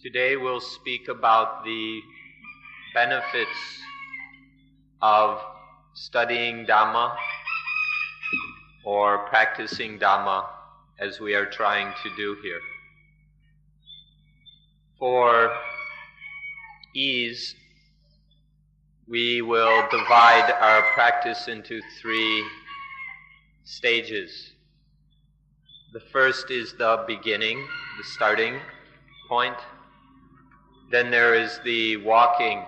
Today we'll speak about the benefits of studying Dhamma or practicing Dhamma as we are trying to do here. For ease, we will divide our practice into 3 stages. The first is the beginning, the starting point. Then there is the walking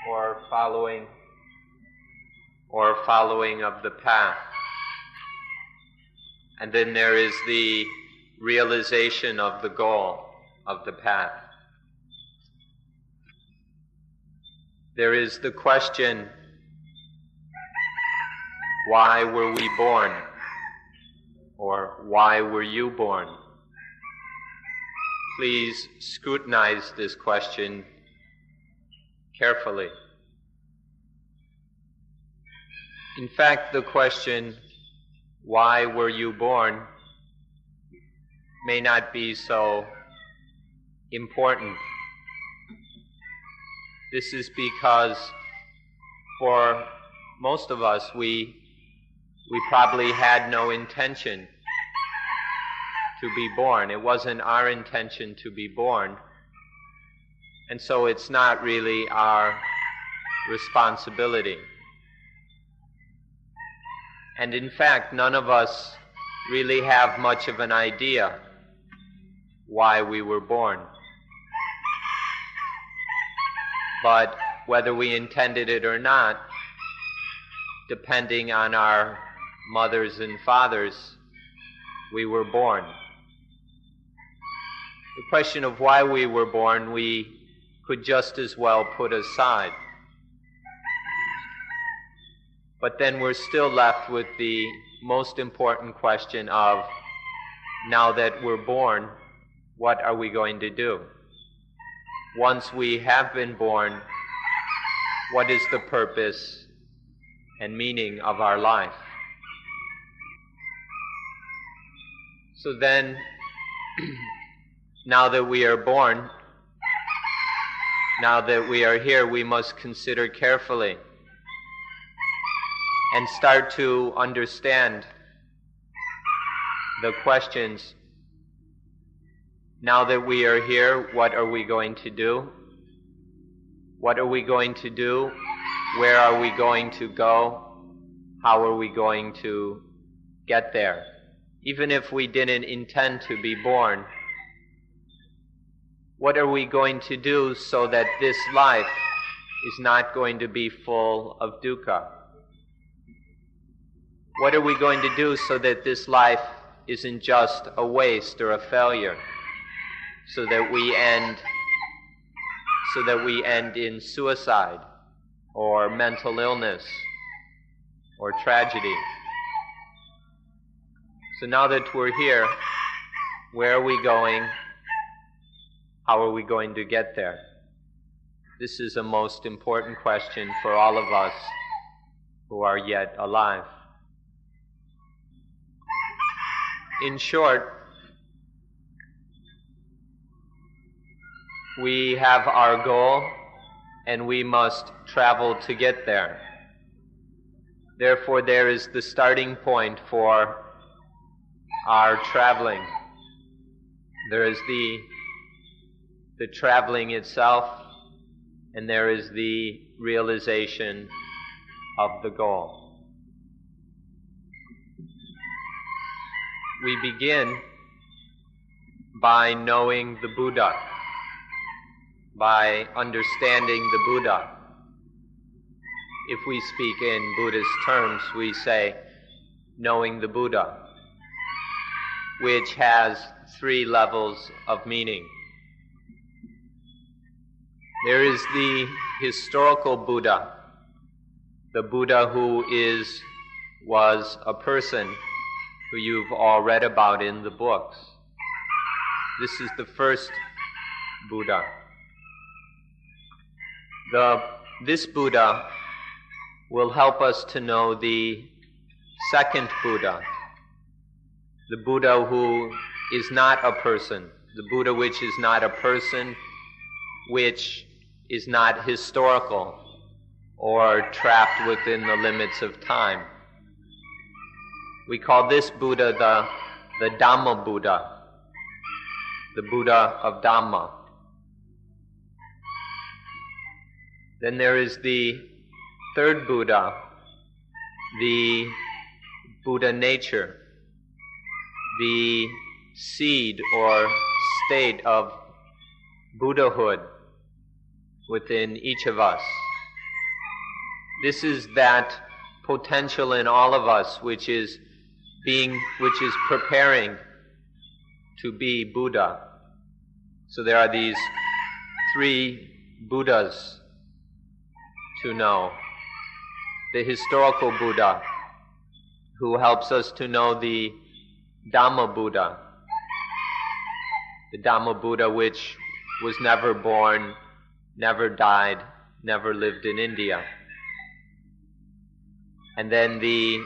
or following of the path. And then there is the realization of the goal of the path. There is the question, why were we born? Or why were you born? Please scrutinize this question carefully. In fact, the question, why were you born, may not be so important. This is because for most of us, we probably had no intention to be born. It wasn't our intention to be born, and so it's not really our responsibility. And in fact, none of us really have much of an idea why we were born. But whether we intended it or not, depending on our mothers and fathers, we were born. The question of why we were born, we could just as well put aside. But then we're still left with the most important question of, now that we're born, what are we going to do? Once we have been born, what is the purpose and meaning of our life? So then, now that we are born, now that we are here, we must consider carefully and start to understand the questions. Now that we are here, what are we going to do? What are we going to do? Where are we going to go? How are we going to get there? Even if we didn't intend to be born, what are we going to do so that this life is not going to be full of dukkha? What are we going to do so that this life isn't just a waste or a failure, so that we end in suicide or mental illness or tragedy? So now that we're here, where are we going? How are we going to get there? This is a most important question for all of us who are yet alive. In short, we have our goal and we must travel to get there. Therefore, there is the starting point for our traveling. There is the traveling itself, and there is the realization of the goal. We begin by knowing the Buddha, by understanding the Buddha. If we speak in Buddhist terms, we say knowing the Buddha, which has 3 levels of meaning. There is the historical Buddha, the Buddha who was a person who you've all read about in the books. This is the first Buddha. This Buddha will help us to know the second Buddha, the Buddha who is not a person, the Buddha which is not a person, which is not historical or trapped within the limits of time. We call this Buddha the Dhamma Buddha, the Buddha of Dhamma. Then there is the third Buddha, the Buddha nature, the seed or state of Buddhahood within each of us. This is that potential in all of us which is preparing to be Buddha. So there are these three Buddhas to know. The historical Buddha, who helps us to know the Dhamma Buddha. The Dhamma Buddha which was never born, never died, never lived in India. And then the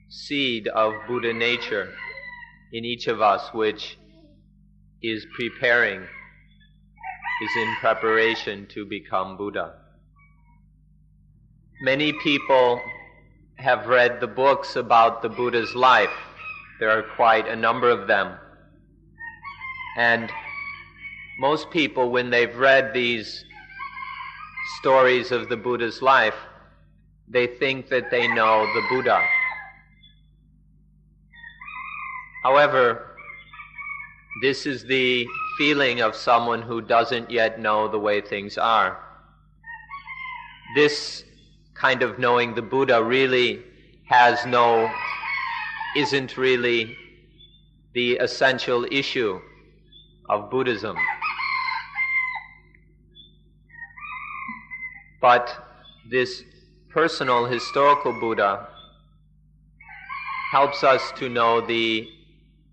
seed of Buddha nature in each of us which is preparing, is in preparation to become Buddha. Many people have read the books about the Buddha's life. There are quite a number of them. And most people, when they've read these stories of the Buddha's life, they think that they know the Buddha. However, this is the feeling of someone who doesn't yet know the way things are. This kind of knowing the Buddha really isn't really the essential issue of Buddhism. But this personal historical Buddha helps us to know the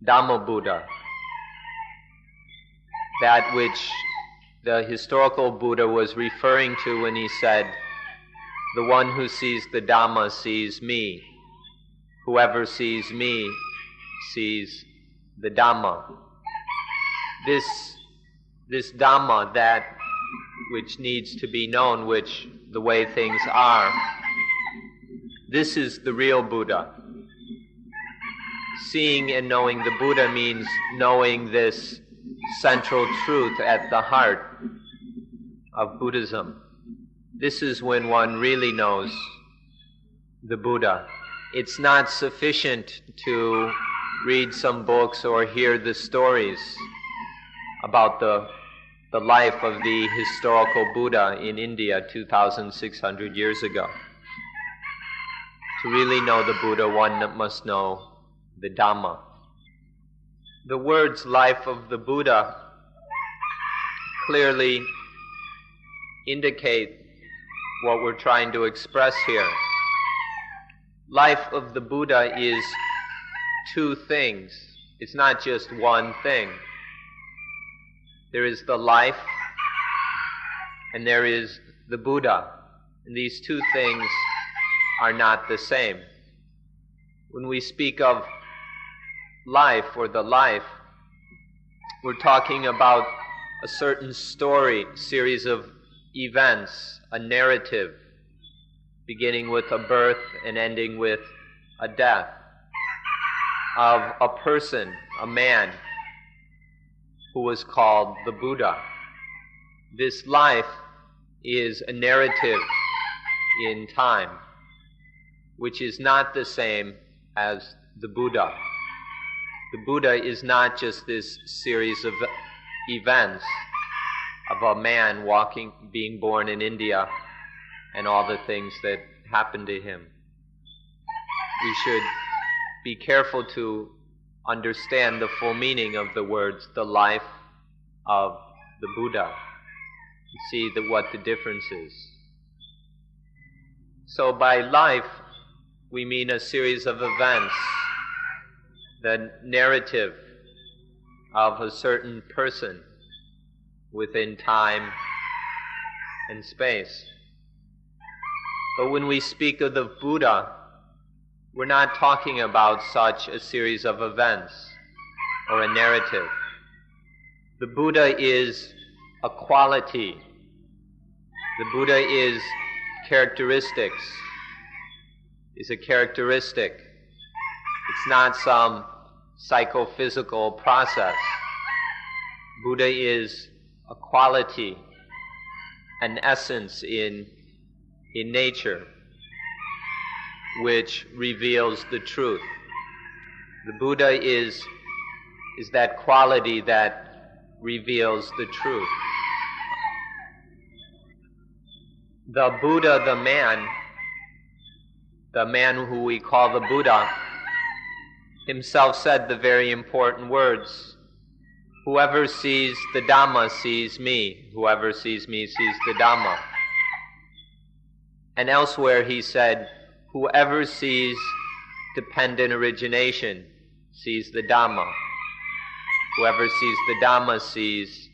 Dhamma Buddha, that which the historical Buddha was referring to when he said, "The one who sees the Dhamma sees me. Whoever sees me sees the Dhamma." This Dhamma, that which needs to be known, which the way things are, this is the real Buddha. Seeing and knowing the Buddha means knowing this central truth at the heart of Buddhism. This is when one really knows the Buddha. It's not sufficient to read some books or hear the stories about the life of the historical Buddha in India 2,600 years ago. To really know the Buddha, one must know the Dhamma. The words "life of the Buddha" clearly indicate what we're trying to express here. Life of the Buddha is two things. It's not just one thing. There is the life and there is the Buddha. And these two things are not the same. When we speak of life or the life, we're talking about a certain story, series of events, a narrative, beginning with a birth and ending with a death, of a person, a man, who was called the Buddha. This life is a narrative in time, which is not the same as the Buddha. The Buddha is not just this series of events of a man being born in India and all the things that happened to him. We should be careful to understand the full meaning of the words, the life of the Buddha, and see what the difference is. So by life, we mean a series of events, the narrative of a certain person within time and space. But when we speak of the Buddha, we're not talking about such a series of events or a narrative. The Buddha is a quality. The Buddha is characteristics. Is a characteristic. It's not some psychophysical process. Buddha is a quality, an essence in nature, which reveals the truth. The Buddha is that quality that reveals the truth. The Buddha, the man who we call the Buddha, himself said the very important words, "Whoever sees the Dhamma sees me. Whoever sees me sees the Dhamma." And elsewhere he said, "Whoever sees dependent origination sees the Dhamma. Whoever sees the Dhamma sees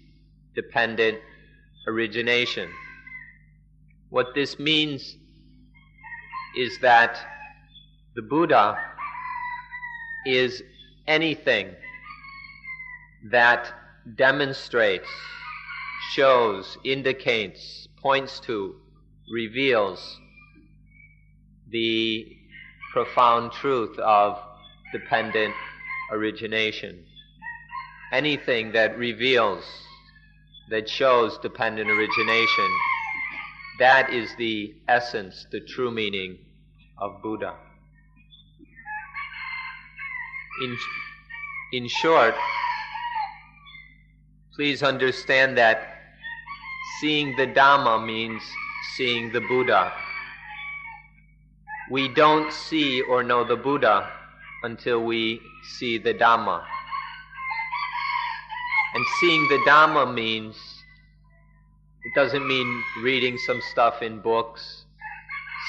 dependent origination." What this means is that the Buddha is anything that demonstrates, shows, indicates, points to, reveals the profound truth of dependent origination. Anything that reveals, that shows dependent origination, that is the essence, the true meaning of Buddha. In short, please understand that seeing the Dhamma means seeing the Buddha. We don't see or know the Buddha until we see the Dhamma. And seeing the Dhamma means, it doesn't mean reading some stuff in books.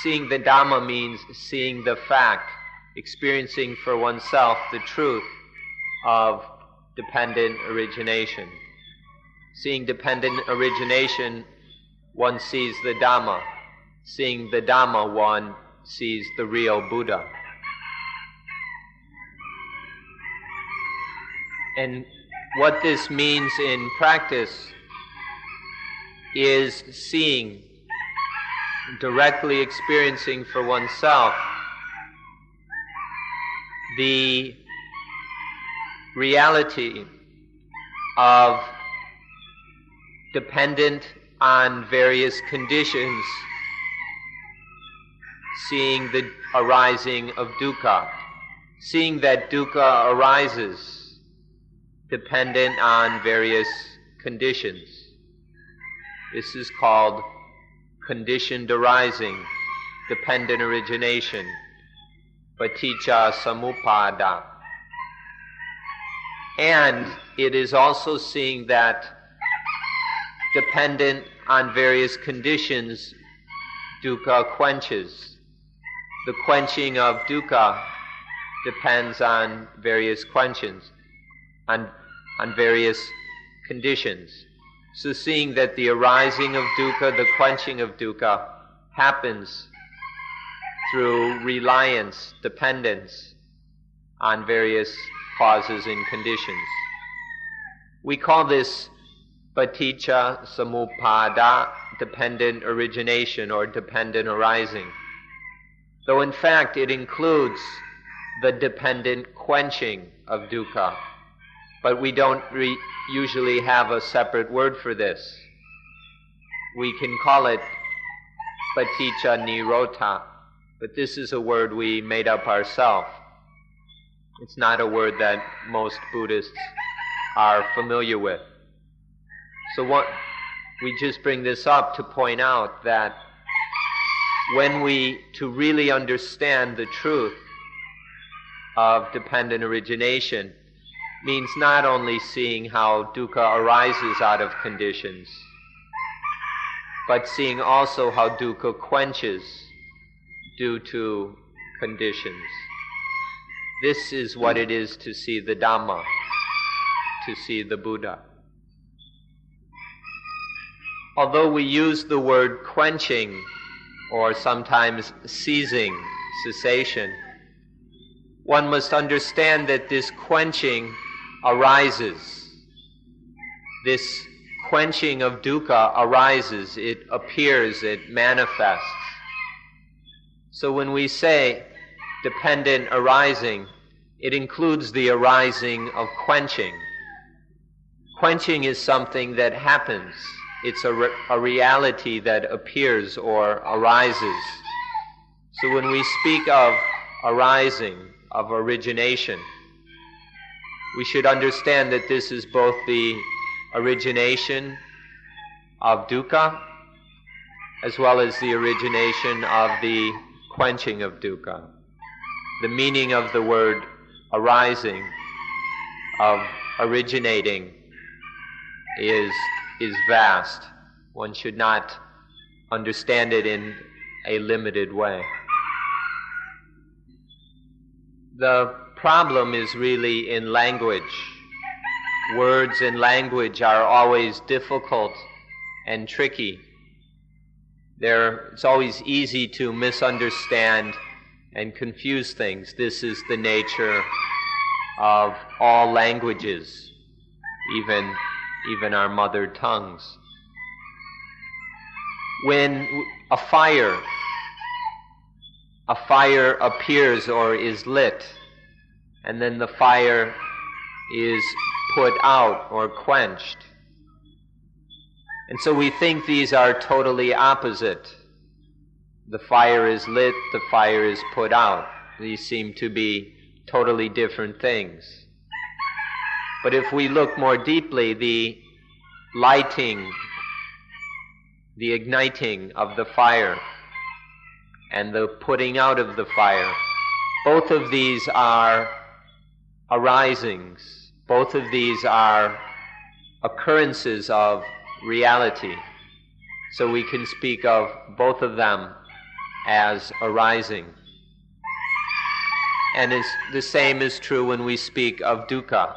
Seeing the Dhamma means seeing the fact, experiencing for oneself the truth of dependent origination. Seeing dependent origination, one sees the Dhamma. Seeing the Dhamma, one sees the real Buddha. And what this means in practice is seeing, directly experiencing for oneself the reality of dependent on various conditions, seeing the arising of dukkha, seeing that dukkha arises dependent on various conditions. This is called conditioned arising, dependent origination, paticca samuppada. And it is also seeing that dependent on various conditions, dukkha quenches. The quenching of dukkha depends on various quenchings, on various conditions. So seeing that the arising of dukkha, the quenching of dukkha, happens through reliance, dependence on various causes and conditions. We call this paticca samuppada, dependent origination or dependent arising. Though in fact it includes the dependent quenching of dukkha. But we don't usually have a separate word for this. We can call it paticca nirodha, but this is a word we made up ourselves. It's not a word that most Buddhists are familiar with. So we just bring this up to point out that to really understand the truth of dependent origination, means not only seeing how dukkha arises out of conditions, but seeing also how dukkha quenches due to conditions. This is what it is to see the Dhamma, to see the Buddha. Although we use the word quenching or sometimes ceasing, cessation, one must understand that this quenching arises. this quenching of dukkha arises, it appears, it manifests. So when we say dependent arising, it includes the arising of quenching. Quenching is something that happens. It's a reality that appears or arises. So when we speak of arising, of origination, we should understand that this is both the origination of dukkha as well as the origination of the quenching of dukkha. The meaning of the word arising, of originating, is vast. One should not understand it in a limited way. The problem is really in language. Words and language are always difficult and tricky. It's always easy to misunderstand and confuse things. This is the nature of all languages, even our mother tongues. When a fire appears or is lit, and then the fire is put out or quenched. And so we think these are totally opposite. The fire is lit, the fire is put out. These seem to be totally different things. But if we look more deeply, the lighting, the igniting of the fire, and the putting out of the fire, both of these are arisings. Both of these are occurrences of reality. So we can speak of both of them as arising. And the same is true when we speak of dukkha.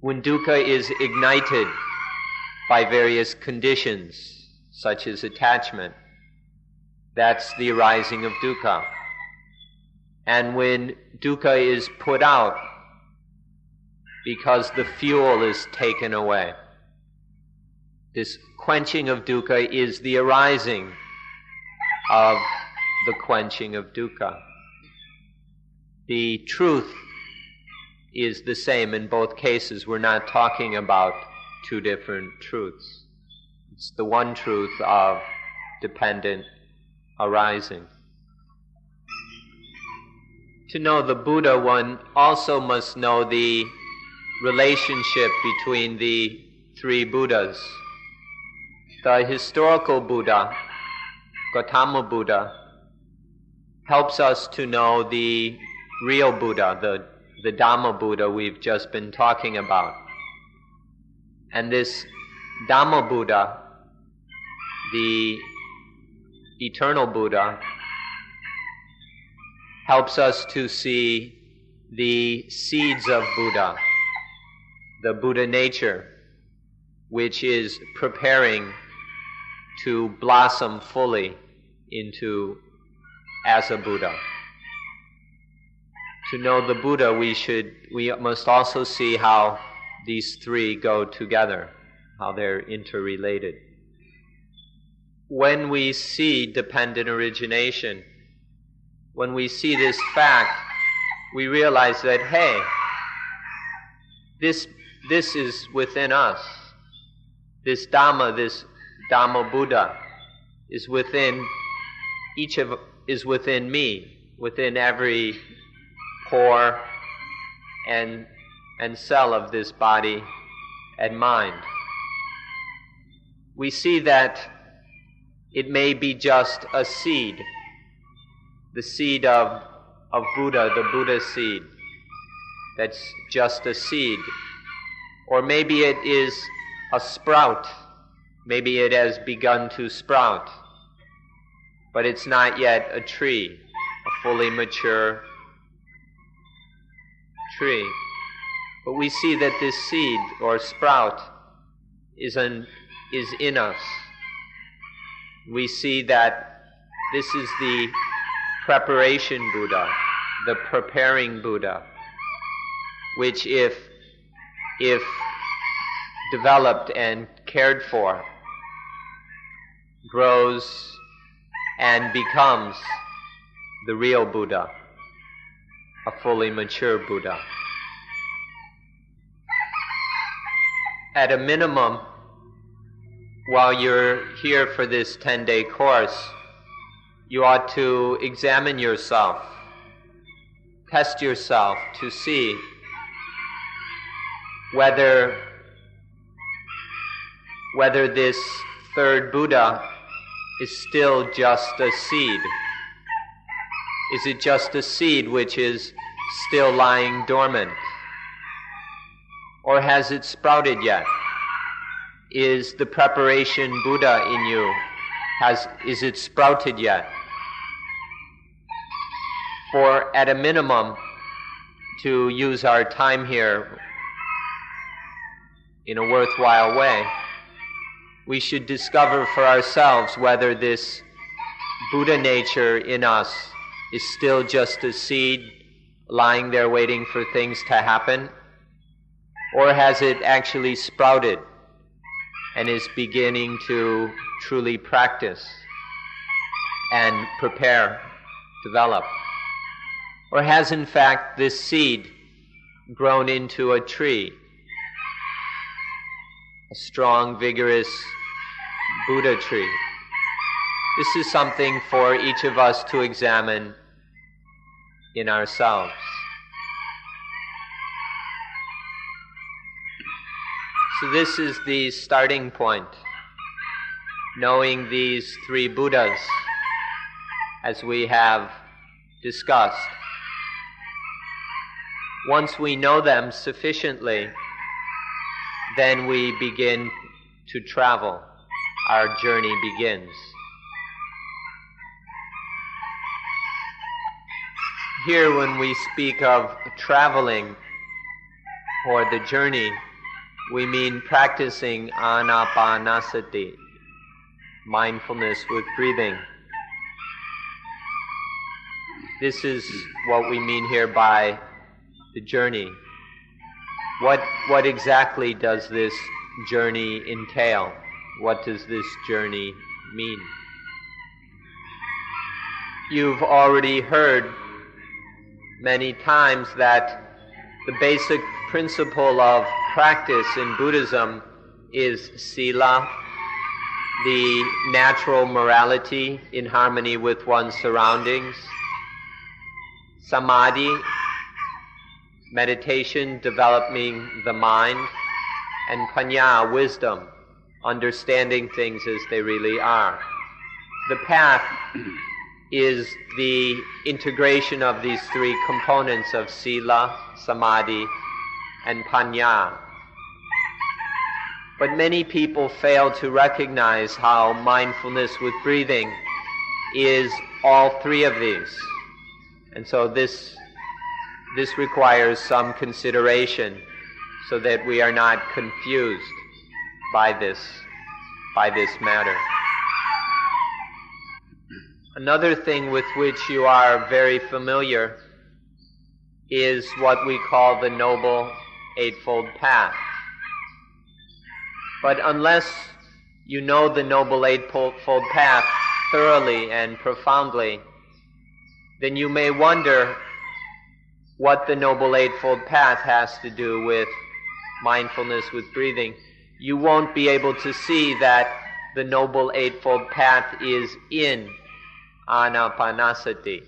When dukkha is ignited by various conditions, such as attachment, that's the arising of dukkha. And when dukkha is put out because the fuel is taken away, this quenching of dukkha is the arising of the quenching of dukkha. The truth is the same in both cases. We're not talking about two different truths. It's the one truth of dependent arising. To know the Buddha, one also must know the relationship between the three Buddhas. The historical Buddha, Gautama Buddha, helps us to know the real Buddha, the Dhamma Buddha we've just been talking about. And this Dhamma Buddha, the eternal Buddha, helps us to see the seeds of Buddha, the Buddha nature, which is preparing to blossom fully as a Buddha. To know the Buddha, we must also see how these three go together, how they're interrelated. When we see dependent origination, when we see this fact, we realize that, hey, this is within us. This Dhamma Buddha is within within me, within every pore and cell of this body and mind. We see that it may be just a seed, the seed of Buddha, the Buddha seed. That's just a seed. Or maybe it is a sprout. Maybe it has begun to sprout, but it's not yet a tree, a fully mature tree. But we see that this seed or sprout is in us. We see that this is the preparation Buddha, the preparing Buddha, which if developed and cared for, grows and becomes the real Buddha, a fully mature Buddha. At a minimum, while you're here for this 10-day course, you ought to examine yourself, test yourself to see whether this third Buddha is still just a seed. Is it just a seed which is still lying dormant? Or has it sprouted yet? Is the preparation Buddha in you, is it sprouted yet? For at a minimum, to use our time here in a worthwhile way, we should discover for ourselves whether this Buddha nature in us is still just a seed lying there waiting for things to happen, or has it actually sprouted and is beginning to truly practice and prepare, develop? Or has in fact this seed grown into a tree, a strong, vigorous Buddha tree? This is something for each of us to examine in ourselves. So this is the starting point, knowing these three Buddhas as we have discussed. Once we know them sufficiently, then we begin to travel. Our journey begins. Here, when we speak of traveling or the journey, we mean practicing anapanasati, mindfulness with breathing. This is what we mean here by the journey. What exactly does this journey entail? What does this journey mean? You've already heard many times that the basic principle of practice in Buddhism is sila, the natural morality in harmony with one's surroundings; samadhi, meditation, developing the mind; and panya, wisdom, understanding things as they really are. The path is the integration of these three components of sila, samadhi, and panya. But many people fail to recognize how mindfulness with breathing is all three of these. And so this requires some consideration so that we are not confused by this matter. Another thing with which you are very familiar is what we call the Noble Eightfold Path. But unless you know the Noble Eightfold Path thoroughly and profoundly, then you may wonder what the Noble Eightfold Path has to do with mindfulness with breathing. You won't be able to see that the Noble Eightfold Path is in anapanasati.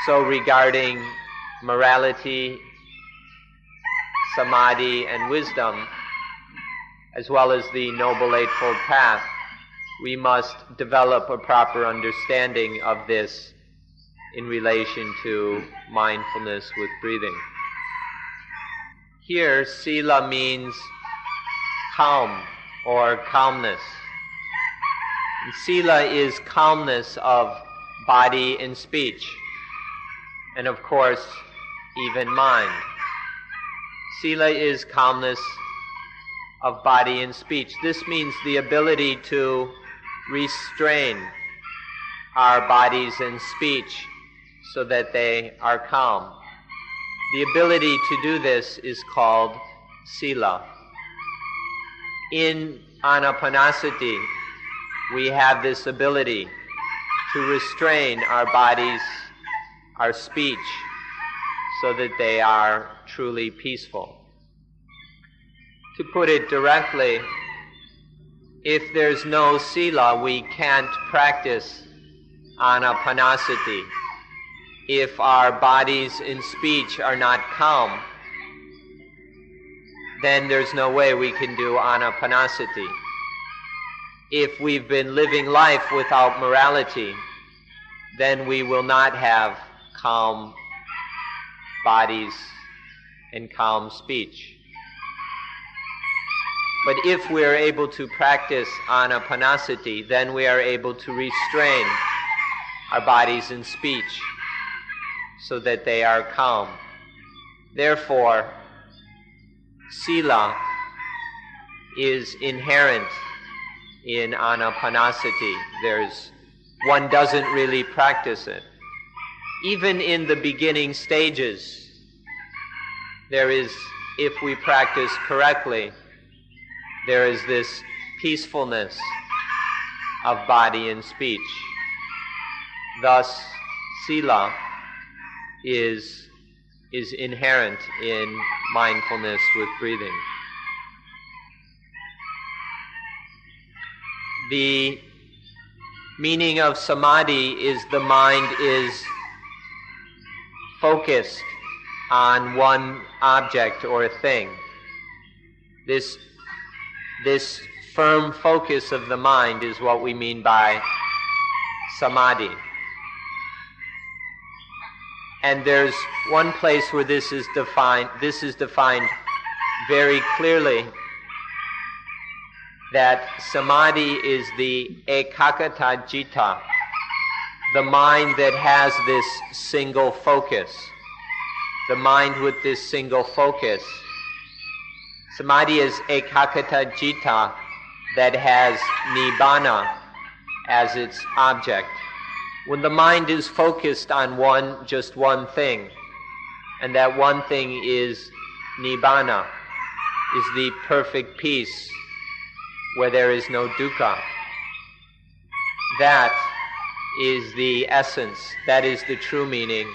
So regarding morality, samadhi, and wisdom, as well as the Noble Eightfold Path, we must develop a proper understanding of this in relation to mindfulness with breathing. Here, sila means calm or calmness. And sila is calmness of body and speech, and of course, even mind. Sila is calmness of body and speech. This means the ability to restrain our bodies and speech so that they are calm. The ability to do this is called sila. In anapanasati, we have this ability to restrain our bodies, our speech, so that they are truly peaceful. To put it directly, if there's no sila, we can't practice anapanasati. If our bodies and speech are not calm, then there's no way we can do anapanasati. If we've been living life without morality, then we will not have calm bodies and calm speech. But if we are able to practice anapanasati, then we are able to restrain our bodies and speech so that they are calm. Therefore, sila is inherent in anapanasati. One doesn't really practice it. Even in the beginning stages, if we practice correctly, there is this peacefulness of body and speech. Thus, sila is inherent in mindfulness with breathing. The meaning of samadhi is the mind is focused on one object or thing. This firm focus of the mind is what we mean by samadhi. And there's one place where this is defined very clearly, that samadhi is the ekakata citta, the mind that has this single focus. The mind with this single focus. Samadhi is ekakata citta that has nibbana as its object. When the mind is focused on just one thing, and that one thing is nibbana, is the perfect peace where there is no dukkha. That is the essence, that is the true meaning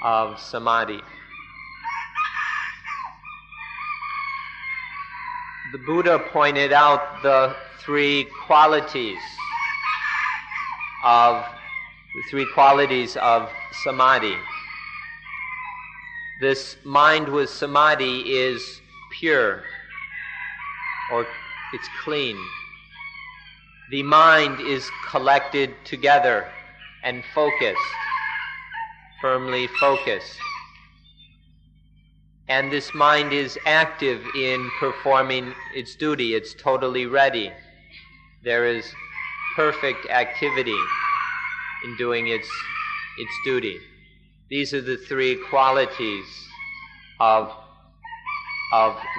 of samadhi. The Buddha pointed out the three qualities of samadhi. This mind with samadhi is pure, or it's clean. The mind is collected together and focused, firmly focused. And this mind is active in performing its duty. It's totally ready. There is perfect activity in doing its duty. These are the three qualities of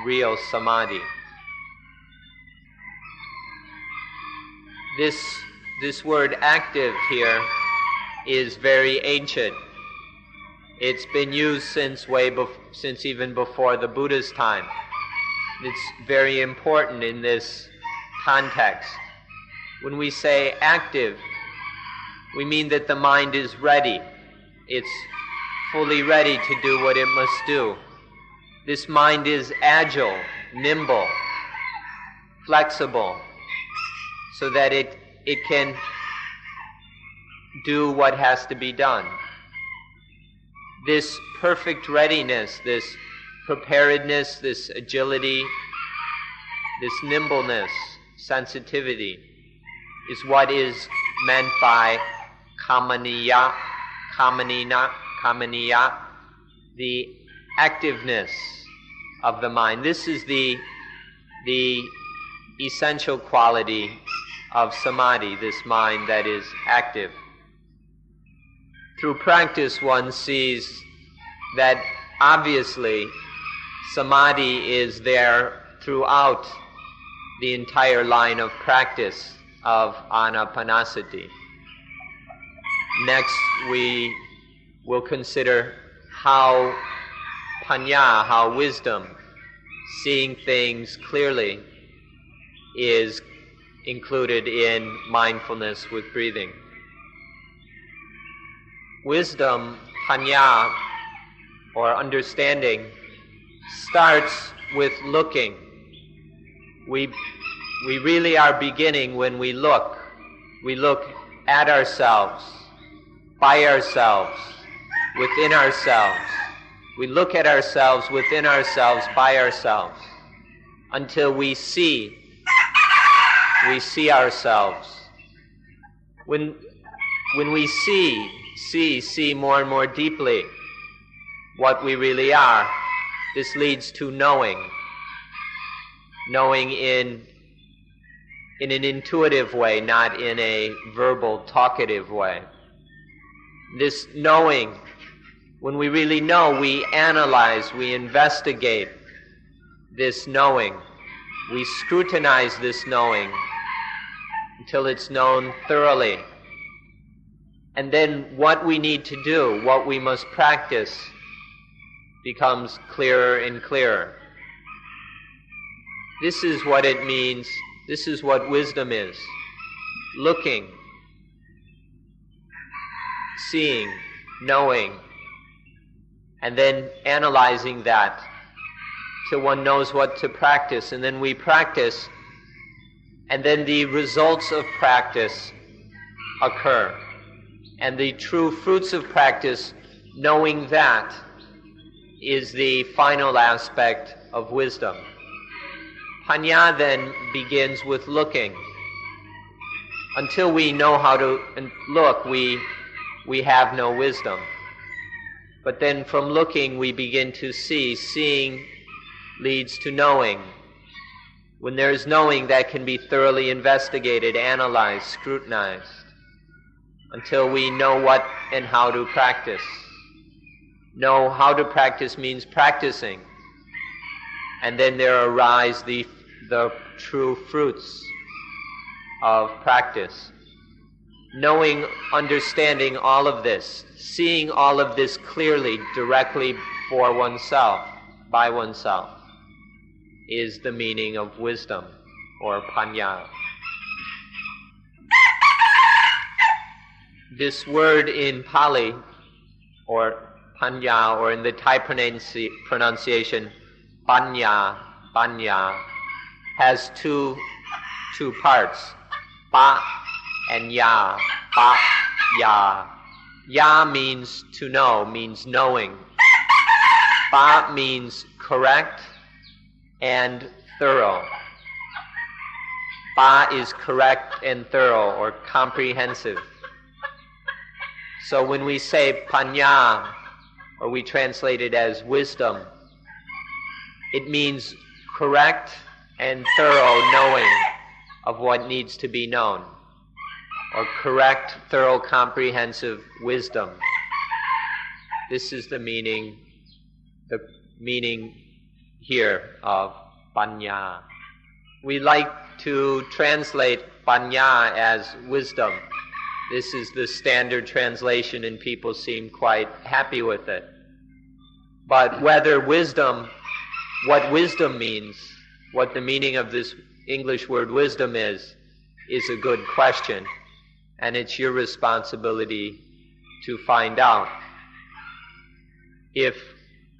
real samadhi. This word active here is very ancient. It's been used since even before the Buddha's time. It's very important in this context. When we say active, we mean that the mind is ready. It's fully ready to do what it must do. This mind is agile, nimble, flexible, so that it can do what has to be done. This perfect readiness, this preparedness, this agility, this nimbleness, sensitivity, is what is meant by kamaniya, the activeness of the mind. This is the essential quality of samadhi, this mind that is active. Through practice, one sees that obviously samadhi is there throughout the entire line of practice of anapanasati. Next, we will consider how wisdom seeing things clearly, is included in mindfulness with breathing. Wisdom, panya, or understanding, starts with looking. We really are beginning when we look. We look at ourselves, by ourselves, within ourselves. We look at ourselves, within ourselves, by ourselves, until we see ourselves. When we see more and more deeply what we really are, this leads to knowing in an intuitive way, not in a verbal, talkative way. This knowing, when we really know, we analyze, we investigate this knowing. We scrutinize this knowing until it's known thoroughly. And then what we need to do, what we must practice, becomes clearer and clearer. This is what it means. This is what wisdom is. Looking, seeing, knowing, and then analyzing that till one knows what to practice. And then we practice, and then the results of practice occur. And the true fruits of practice, knowing that, is the final aspect of wisdom. Panya then begins with looking. Until we know how to look, we have no wisdom. But then from looking we begin to see. Seeing leads to knowing. When there is knowing, that can be thoroughly investigated, analyzed, scrutinized, until we know what and how to practice. Know how to practice means practicing. And then there arise the true fruits of practice. Knowing, understanding all of this, seeing all of this clearly, directly for oneself, by oneself, is the meaning of wisdom, or panya. This word in Pali, or panya, or in the Thai pronunciation, panya, has two parts, pa and ya, pa, ya. Ya means to know, means knowing. Pa means correct and thorough. Pa is correct and thorough, or comprehensive. So when we say panya, or we translate it as wisdom, it means correct and thorough knowing of what needs to be known, or correct, thorough, comprehensive wisdom. This is the meaning here of panya. We like to translate panya as wisdom. This is the standard translation, and people seem quite happy with it. But whether wisdom, what wisdom means, what the meaning of this English word wisdom is a good question. And it's your responsibility to find out. If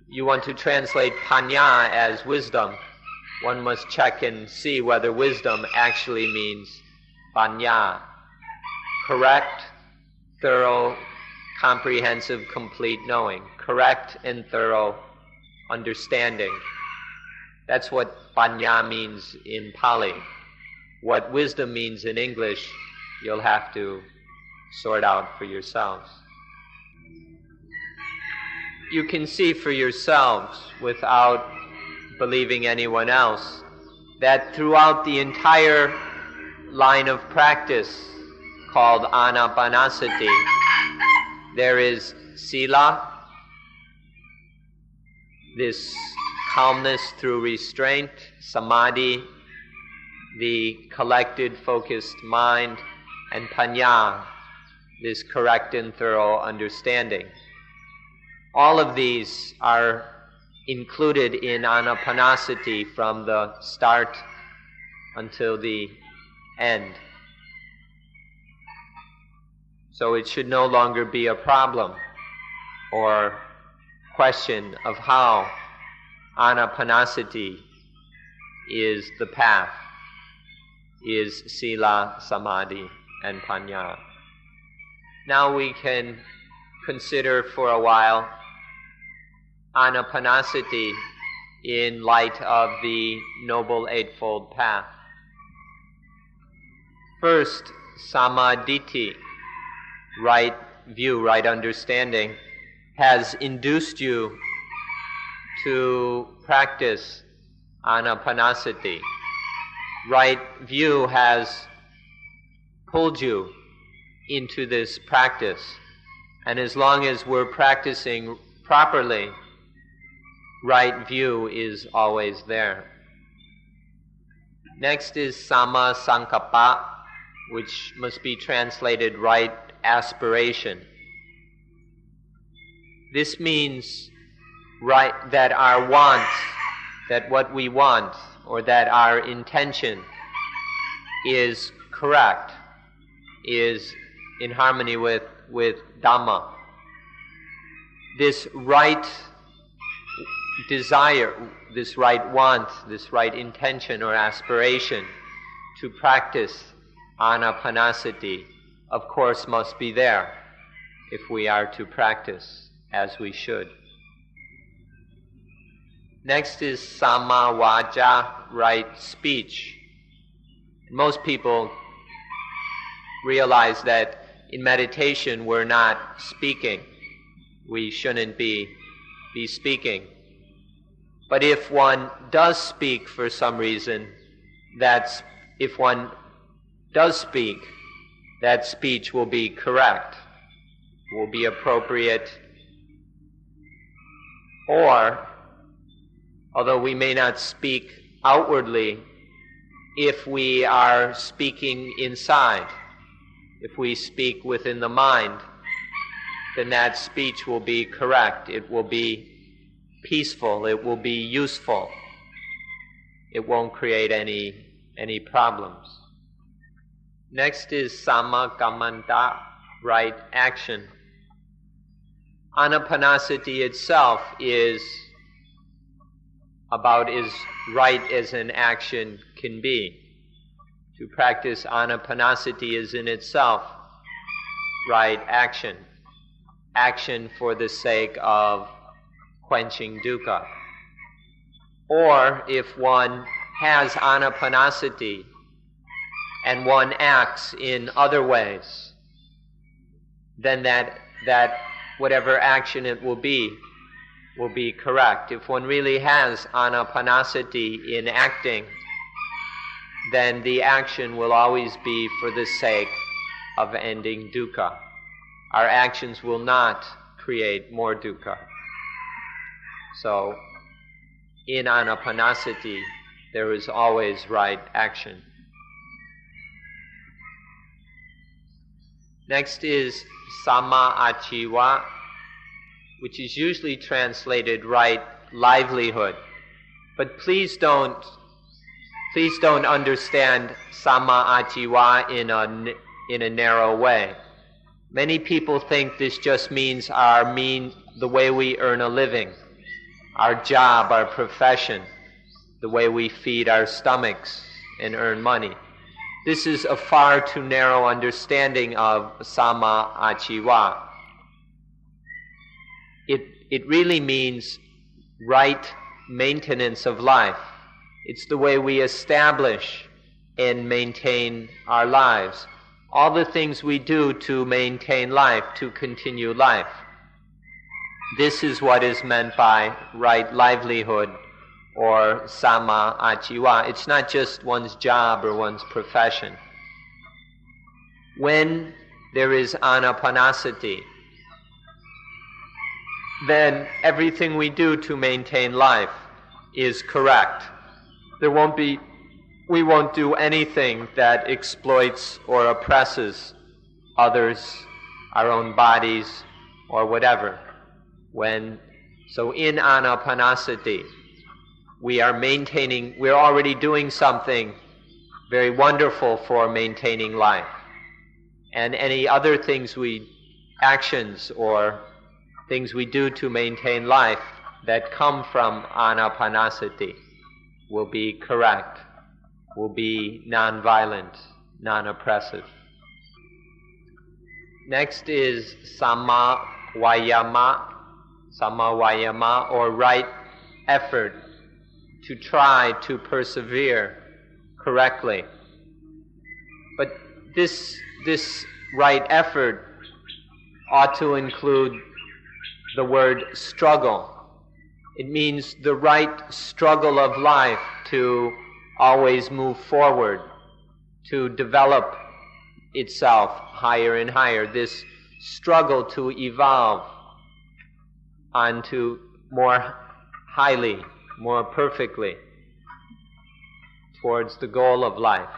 you want to translate panya as wisdom, one must check and see whether wisdom actually means panya. Correct, thorough, comprehensive, complete knowing. Correct and thorough understanding. That's what panya means in Pali. What wisdom means in English, you'll have to sort out for yourselves. You can see for yourselves, without believing anyone else, that throughout the entire line of practice called anapanasati, there is sila, this calmness through restraint, samadhi, the collected, focused mind, and panya, this correct and thorough understanding. All of these are included in anapanasati from the start until the end. So it should no longer be a problem or question of how anapanasati is the path, is sila, samadhi, and panya. Now we can consider for a while anapanasati in light of the Noble Eightfold Path. First, samadhi, right view, right understanding, has induced you to practice anapanasati. Right view has pulled you into this practice. And as long as we're practicing properly, right view is always there. Next is samma sankappa, which must be translated right aspiration. This means right that our want, that what we want, or that our intention is correct, is in harmony with Dhamma. This right desire, this right want, this right intention or aspiration to practice anapanasati, of course, must be there if we are to practice as we should. Next is samma vaca, right speech. Most people realize that in meditation we're not speaking. We shouldn't be speaking. But if one does speak for some reason, if one does speak, that speech will be correct, will be appropriate, or, although we may not speak outwardly, if we are speaking inside, if we speak within the mind, then that speech will be correct. It will be peaceful. It will be useful. It won't create any problems. Next is samma kammanta, right action. Anapanasati itself is about as right as an action can be. To practice anapanasati is in itself right action. Action for the sake of quenching dukkha. Or if one has anapanasati and one acts in other ways, then that whatever action it will be correct. If one really has anapanasati in acting, then the action will always be for the sake of ending dukkha. Our actions will not create more dukkha. So, in anapanasati, there is always right action. Next is samma achiva, which is usually translated right livelihood. But please don't understand samma achiva in a narrow way. Many people think this just means the way we earn a living, our job, our profession, the way we feed our stomachs and earn money. This is a far too narrow understanding of samma achiva. It really means right maintenance of life. It's the way we establish and maintain our lives. All the things we do to maintain life, to continue life. This is what is meant by right livelihood or samma achiva. It's not just one's job or one's profession. When there is anapanasati, then everything we do to maintain life is correct. We won't do anything that exploits or oppresses others, our own bodies, or whatever. When So in anapanasati, we're already doing something very wonderful for maintaining life. And any other actions or things we do to maintain life that come from anapanasati will be correct, will be non-violent, non-oppressive. Next is samma vayama or right effort, to try to persevere correctly. But this right effort ought to include the word struggle. It means the right struggle of life to always move forward, to develop itself higher and higher. This struggle to evolve onto more highly, more perfectly towards the goal of life.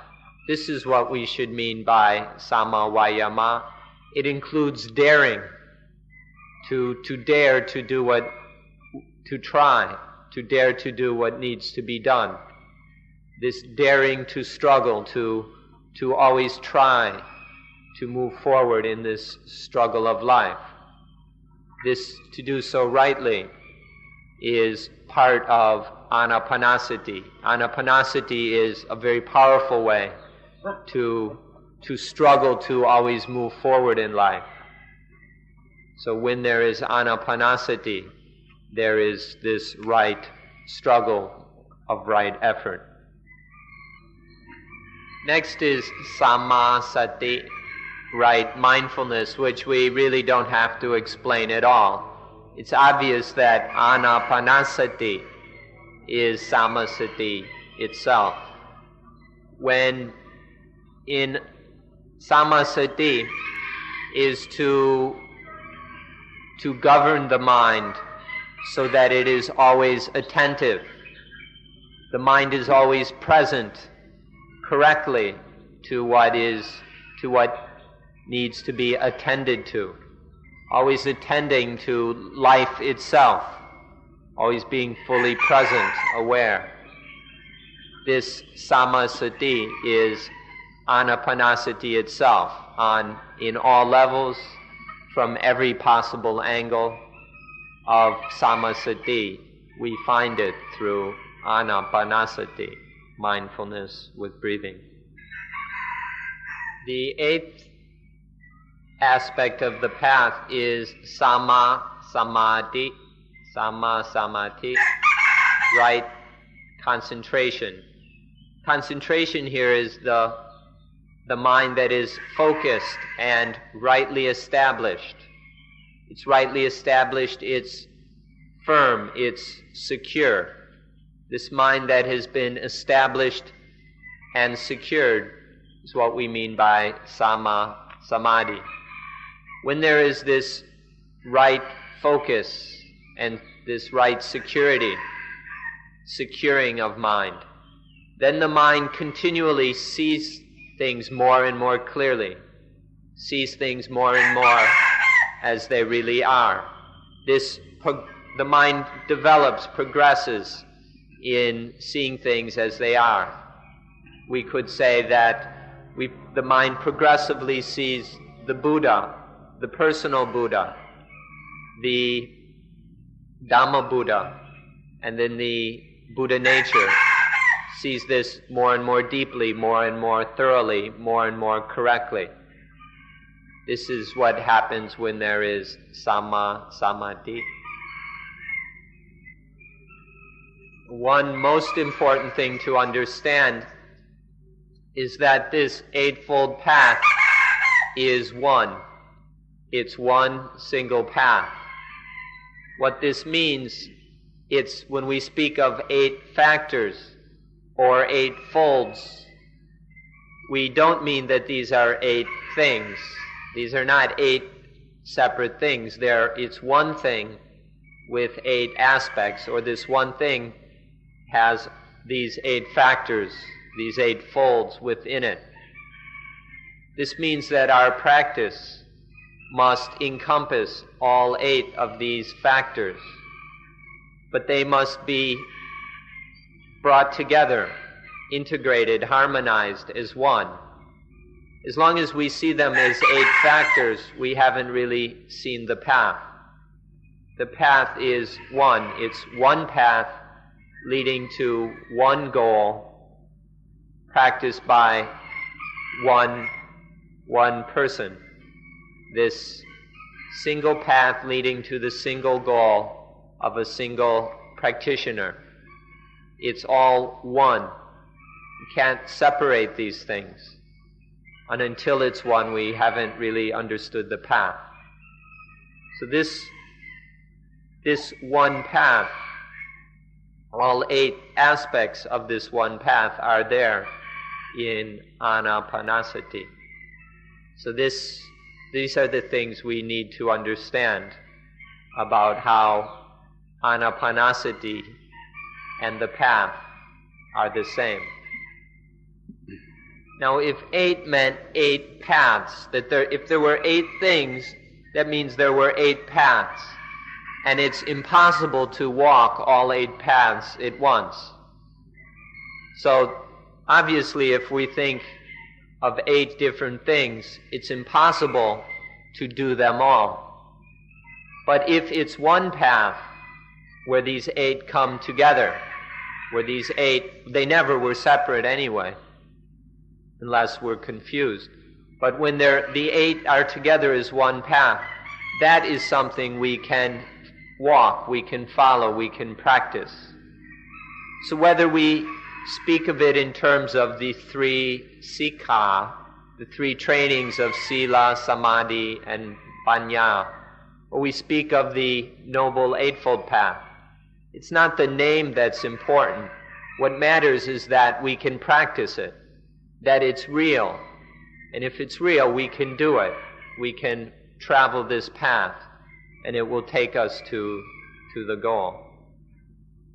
This is what we should mean by samma vayama. It includes daring, to dare to do what needs to be done. This daring to struggle, to always try to move forward in this struggle of life. This, to do so rightly, is part of anapanasati. Anapanasati is a very powerful way to struggle to always move forward in life. So when there is anapanasati, there is this right struggle of right effort. Next is sammasati, right mindfulness, which we really don't have to explain at all. It's obvious that anapanasati is sammasati itself. When in sammasati is to govern the mind so that it is always attentive. The mind is always present correctly to what needs to be attended to. Always attending to life itself. Always being fully present, aware. This sammasati is anapanasati itself, in all levels, from every possible angle of sammasati. We find it through anapanasati, mindfulness with breathing. The eighth aspect of the path is samma samadhi, right concentration. Concentration here is the mind that is focused and rightly established. It's rightly established, it's firm, it's secure. This mind that has been established and secured is what we mean by samma samadhi. When there is this right focus and this right securing of mind, then the mind continually sees things more and more clearly, sees things more and more as they really are. The mind progresses in seeing things as they are. We could say that the mind progressively sees the Buddha, the personal Buddha, the Dhamma Buddha, and then the Buddha nature, sees this more and more deeply, more and more thoroughly, more and more correctly. This is what happens when there is samma samadhi. One most important thing to understand is that this Eightfold Path is one. It's one single path. What this means, it's when we speak of 8 factors or 8 folds, we don't mean that these are 8 things. These are not 8 separate things. It's one thing with 8 aspects, or this one thing has these 8 factors, these 8 folds within it. This means that our practice must encompass all 8 of these factors. but they must be brought together, integrated, harmonized as one. As long as we see them as 8 factors, we haven't really seen the path. The path is one. It's one path leading to one goal, practiced by one person. This single path leading to the single goal of a single practitioner. It's all one. You can't separate these things. And until it's one, we haven't really understood the path. So this one path, all 8 aspects of this one path are there in Anapanasati. So these are the things we need to understand about how Anapanasati and the path are the same. Now, if 8 meant 8 paths, if there were 8 things, that means there were 8 paths. And it's impossible to walk all 8 paths at once. So, obviously, if we think of 8 different things, it's impossible to do them all. But if it's one path where these 8 come together, where these 8, they never were separate anyway, unless we're confused. But when the 8 are together as one path, that is something we can walk, we can follow, we can practice. So whether we speak of it in terms of the 3 sikha, the 3 trainings of sila, samadhi, and panya, or we speak of the Noble Eightfold Path, it's not the name that's important. What matters is that we can practice it, that it's real. And if it's real, we can do it. We can travel this path, and it will take us to the goal.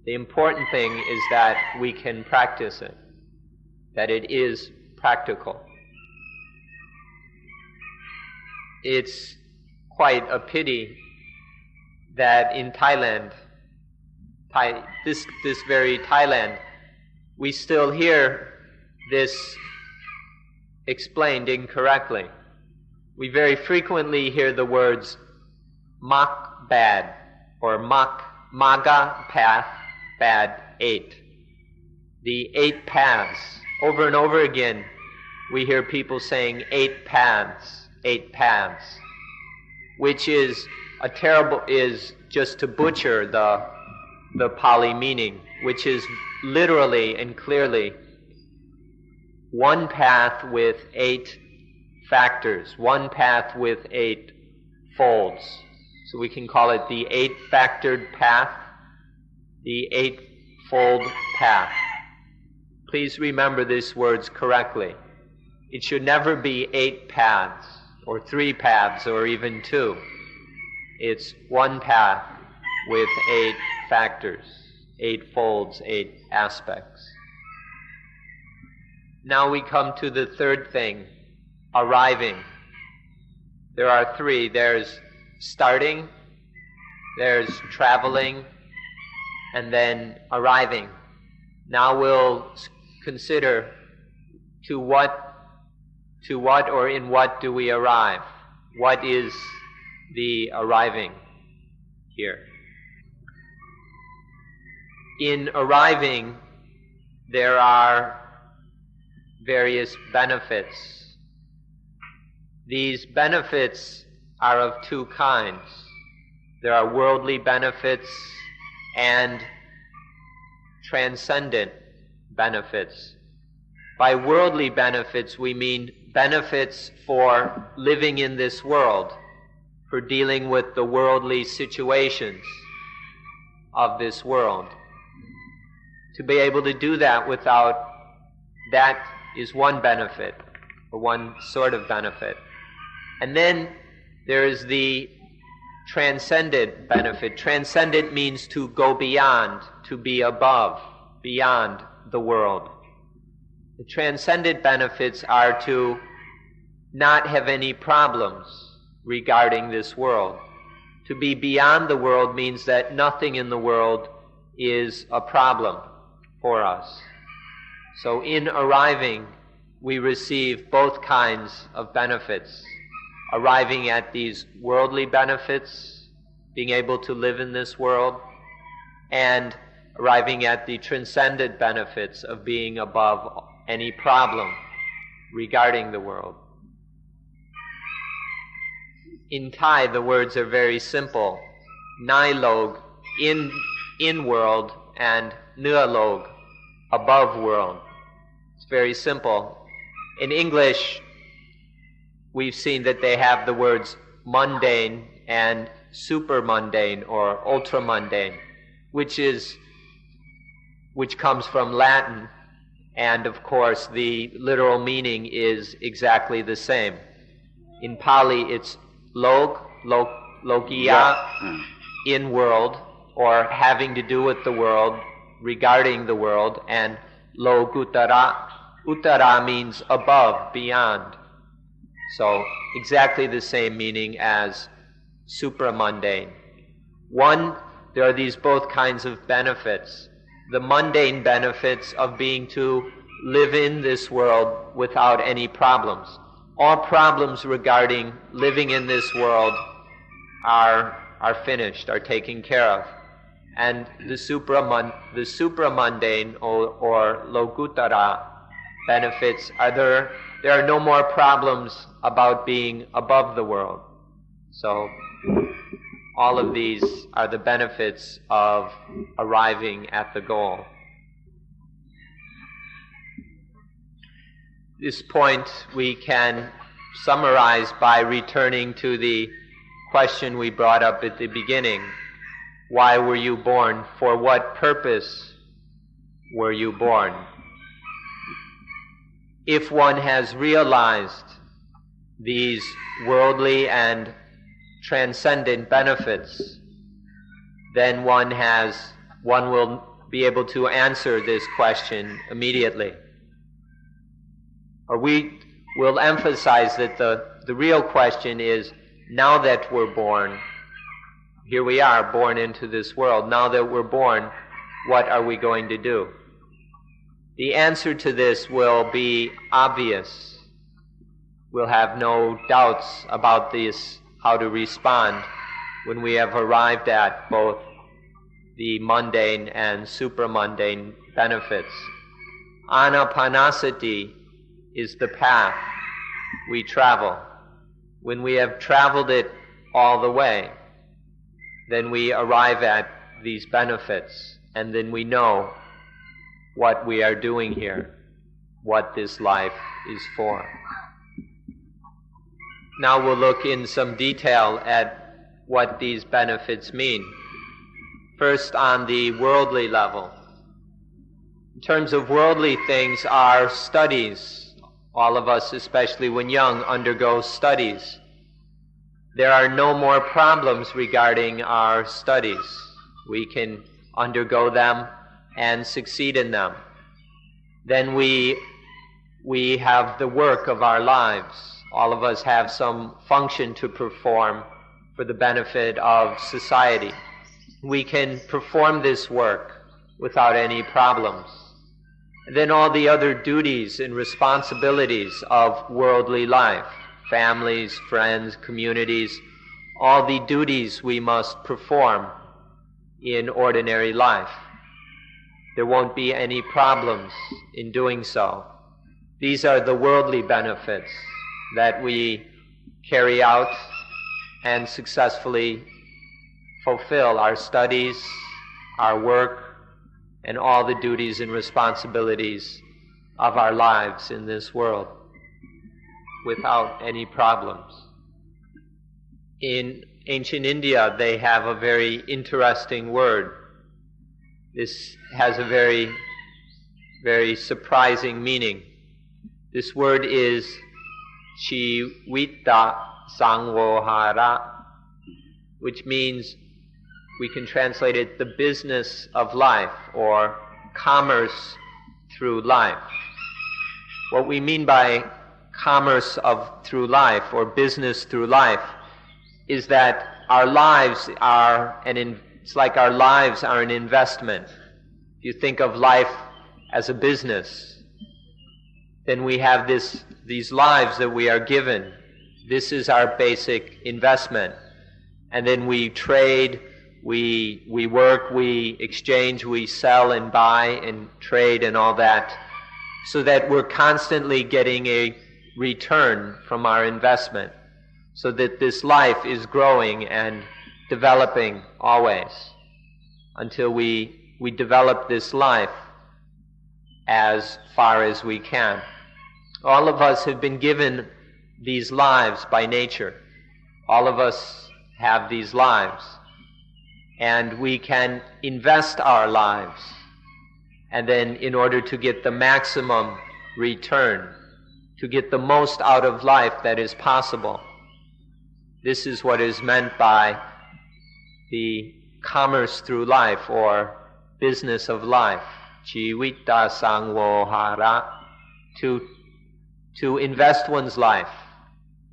The important thing is that we can practice it, that it is practical. It's quite a pity that in Thailand, this very Thailand, we still hear this explained incorrectly. We very frequently hear the words mak bad or maga path bad 8. The 8 paths. Over and over again we hear people saying 8 paths, 8 paths, which is just to butcher the Pali meaning, which is literally and clearly one path with 8 factors, one path with 8 folds. So we can call it the 8-factored path, the 8-fold path. Please remember these words correctly. It should never be 8 paths, or 3 paths, or even 2. It's one path with 8 factors, 8 folds, 8 aspects. Now we come to the third thing, arriving. There are 3. There's starting, there's traveling, and then arriving. Now we'll consider to what or in what do we arrive? What is the arriving here? In arriving, there are various benefits. These benefits are of 2 kinds. There are worldly benefits and transcendent benefits. By worldly benefits, we mean benefits for living in this world, for dealing with the worldly situations of this world. To be able to do that that is one benefit, or one sort of benefit. And then there is the transcendent benefit. Transcendent means to go beyond, to be above, beyond the world. The transcendent benefits are to not have any problems regarding this world. To be beyond the world means that nothing in the world is a problem for us. So in arriving, we receive both kinds of benefits. Arriving at these worldly benefits, being able to live in this world, and arriving at the transcendent benefits of being above any problem regarding the world. In Thai, the words are very simple. Nai log, in world, and nua log, above world. It's very simple. In English, we've seen that they have the words mundane and super mundane or ultra mundane, which comes from Latin, and of course the literal meaning is exactly the same. In Pali, it's lokiya, in world, or having to do with the world, regarding the world, and logutara. Uttara means above, beyond. So exactly the same meaning as supramundane. One, there are these both kinds of benefits. The mundane benefits of being to live in this world without any problems. All problems regarding living in this world are finished, are taken care of. And the supramundane or logutara benefits are there are no more problems about being above the world. So all of these are the benefits of arriving at the goal. This point we can summarize by returning to the question we brought up at the beginning. Why were you born? For what purpose were you born? If one has realized these worldly and transcendent benefits, then one will be able to answer this question immediately. Or we will emphasize that the real question is, now that we're born, here we are born into this world, now that we're born, what are we going to do? The answer to this will be obvious. We'll have no doubts about this, how to respond, when we have arrived at both the mundane and supramundane benefits. Anapanasati is the path we travel. When we have traveled it all the way, then we arrive at these benefits, and then we know what we are doing here, what this life is for. Now we'll look in some detail at what these benefits mean. First, on the worldly level. In terms of worldly things, our studies, all of us, especially when young, undergo studies. There are no more problems regarding our studies. We can undergo them and succeed in them. Then we have the work of our lives. All of us have some function to perform for the benefit of society. We can perform this work without any problems. And then all the other duties and responsibilities of worldly life, families, friends, communities, all the duties we must perform in ordinary life. There won't be any problems in doing so. These are the worldly benefits that we carry out and successfully fulfill our studies, our work, and all the duties and responsibilities of our lives in this world without any problems. In ancient India, they have a very interesting word. This has a very, very surprising meaning. This word is Chivita Sangvohara, which means, we can translate it, the business of life, or commerce through life. What we mean by commerce through life, or business through life, is that our lives are an It's like our lives are an investment. If you think of life as a business, then we have these lives that we are given. This is our basic investment. And then we trade, we work, we exchange, we sell and buy and trade and all that, so that we're constantly getting a return from our investment, so that this life is growing and developing always, until we develop this life as far as we can. All of us have been given these lives by nature. All of us have these lives. And we can invest our lives. And then in order to get the maximum return, to get the most out of life that is possible. This is what is meant by the commerce through life, or business of life. Jivita sangvohara. To invest one's life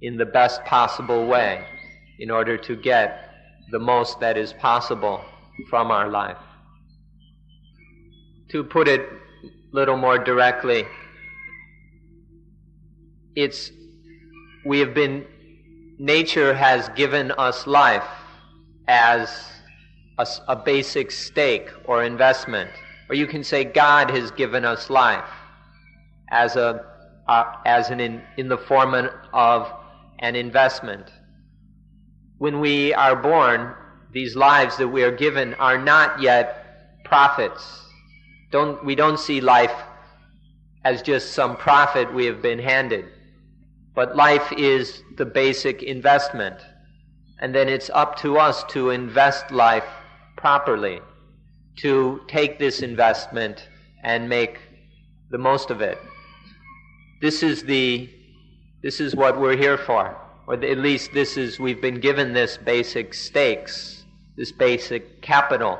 in the best possible way in order to get the most that is possible from our life. To put it a little more directly, nature has given us life as a basic stake or investment. Or you can say God has given us life in the form of an investment. When we are born, these lives that we are given are not yet profits. We don't see life as just some profit we have been handed. But life is the basic investment. And then it's up to us to invest life properly, to take this investment and make the most of it. This is what we're here for. Or at least we've been given this basic stakes, this basic capital.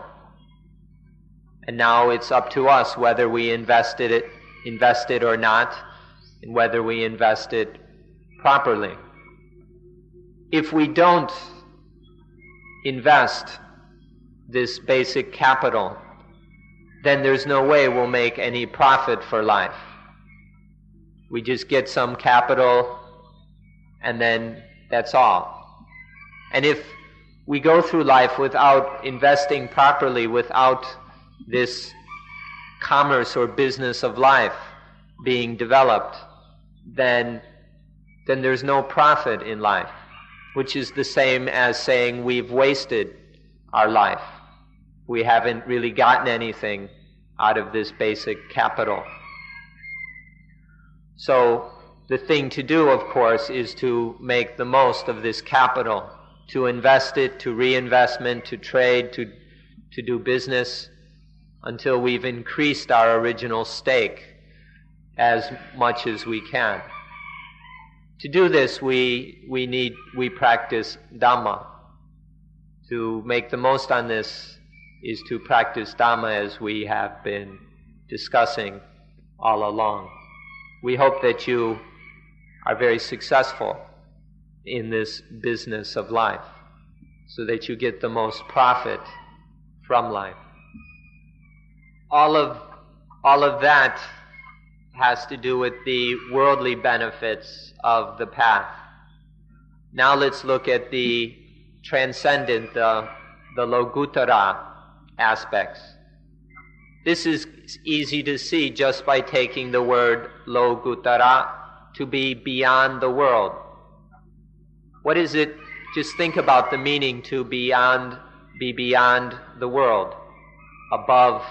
And now it's up to us whether we invest it or not, and whether we invest it properly. If we don't invest this basic capital, then there's no way we'll make any profit for life. We just get some capital, and then that's all. And if we go through life without investing properly, without this commerce or business of life being developed, then there's no profit in life, which is the same as saying we've wasted our life. We haven't really gotten anything out of this basic capital. So the thing to do, of course, is to make the most of this capital, to invest it, to reinvestment, to trade, to do business, until we've increased our original stake as much as we can. To do this, we practice Dhamma. To make the most on this is to practice Dhamma, as we have been discussing all along. We hope that you are very successful in this business of life, so that you get the most profit from life. All of that has to do with the worldly benefits of the path. Now let's look at the transcendent, the Lokuttara aspects. This is easy to see just by taking the word Lokuttara, to be beyond the world. What is it? Just think about the meaning to be beyond the world, above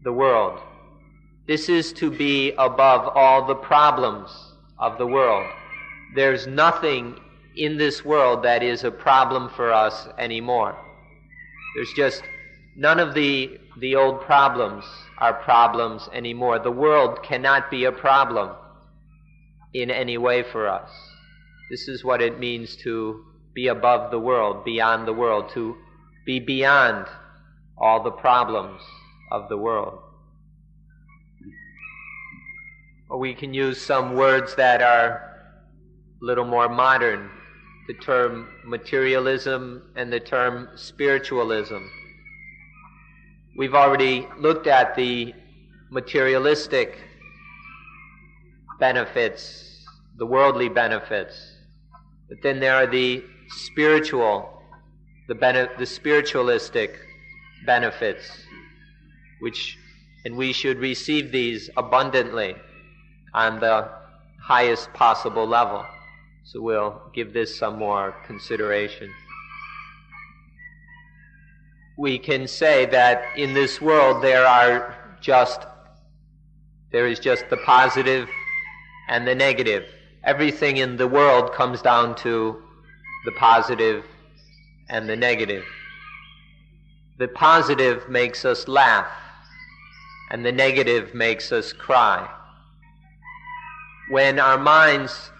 the world. This is to be above all the problems of the world. There's nothing in this world that is a problem for us anymore. There's just none of the old problems are problems anymore. The world cannot be a problem in any way for us. This is what it means to be above the world, beyond the world, to be beyond all the problems of the world. Or we can use some words that are a little more modern, the term materialism and the term spiritualism. we've already looked at the materialistic benefits, the worldly benefits, but then there are the spiritual, the spiritualistic benefits, and we should receive these abundantly on the highest possible level. So we'll give this some more consideration. We can say that in this world there is just the positive and the negative. Everything in the world comes down to the positive and the negative. The positive makes us laugh, and the negative makes us cry. When our minds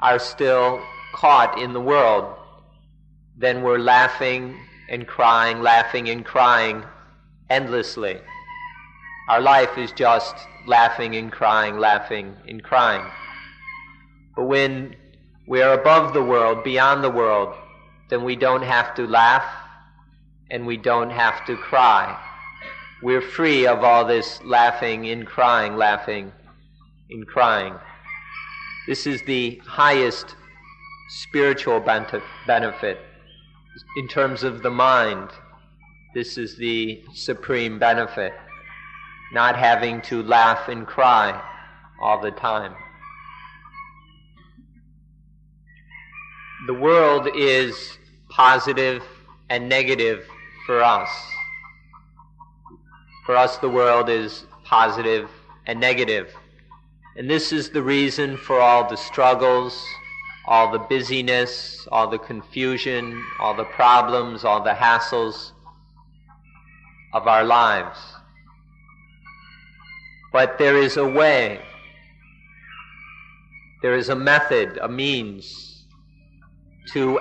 are still caught in the world, then we're laughing and crying endlessly. Our life is just laughing and crying. But when we are above the world, beyond the world, then we don't have to laugh and we don't have to cry. We're free of all this laughing and crying. This is the highest spiritual benefit. In terms of the mind, this is the supreme benefit. Not having to laugh and cry all the time. The world is positive and negative for us. For us, the world is positive and negative. And this is the reason for all the struggles, all the busyness, all the confusion, all the problems, all the hassles of our lives. But there is a way, there is a method, a means to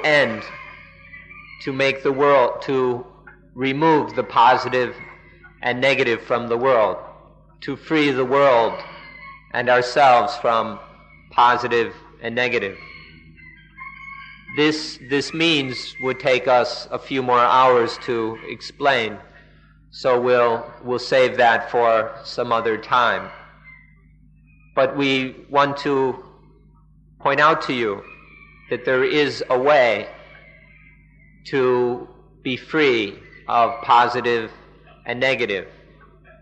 make the world, to remove the positive and negative from the world, to free the world and ourselves from positive and negative. This means would take us a few more hours to explain, so we'll save that for some other time. But we want to point out to you that there is a way to be free of positive and negative,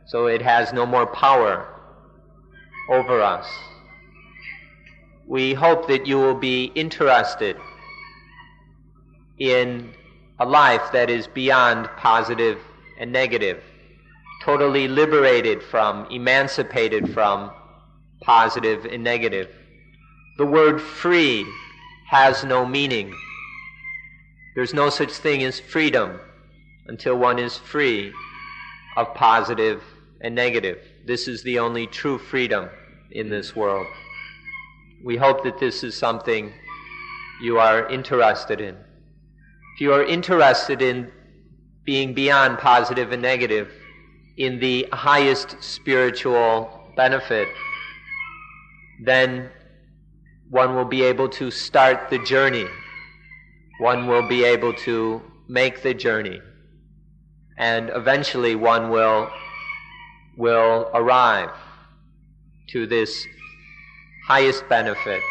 so it has no more power over us. We hope that you will be interested in a life that is beyond positive and negative, totally liberated from, emancipated from positive and negative. The word free has no meaning. There's no such thing as freedom until one is free of positive and negative. This is the only true freedom in this world. We hope that this is something you are interested in. If you are interested in being beyond positive and negative, in the highest spiritual benefit, then one will be able to start the journey. One will be able to make the journey. And eventually one will arrive to this highest benefit,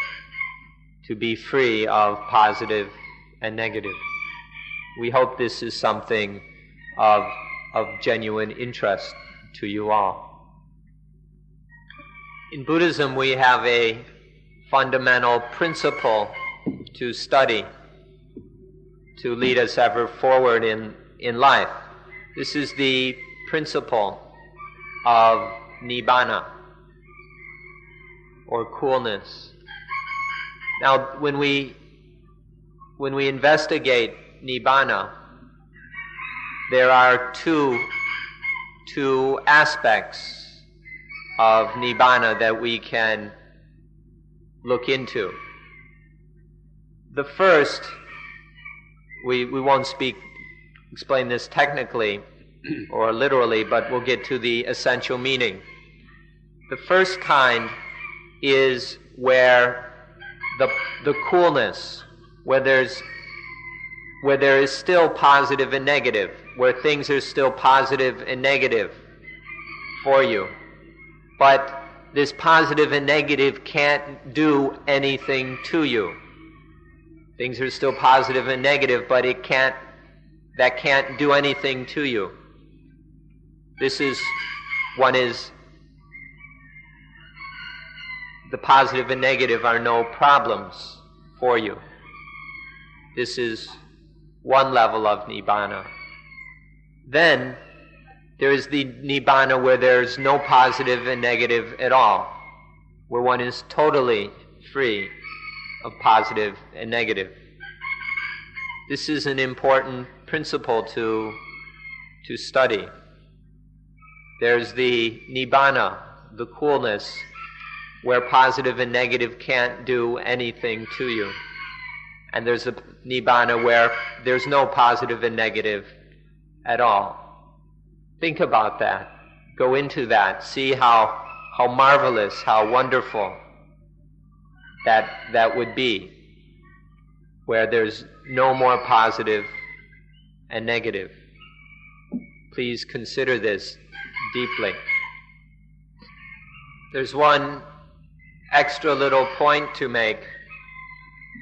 to be free of positive and negative. We hope this is something of genuine interest to you all. In Buddhism, we have a fundamental principle to study to lead us ever forward in life. This is the principle of nibbana, or coolness. Now, when we investigate nibbana, there are two aspects of nibbana that we can look into. The first, we won't explain this technically or literally, but we'll get to the essential meaning. The first kind is where the coolness, where there is still positive and negative, where things are still positive and negative for you. But this positive and negative can't do anything to you. Things are still positive and negative, but that can't do anything to you. The positive and negative are no problems for you. This is one level of Nibbana. Then there is the Nibbana where there's no positive and negative at all, where one is totally free of positive and negative. This is an important principle to study. There's the Nibbana, the coolness, where positive and negative can't do anything to you. And there's a Nibbana where there's no positive and negative at all. Think about that. Go into that. See how marvelous, how wonderful that would be, where there's no more positive and negative. Please consider this deeply. There's one extra little point to make,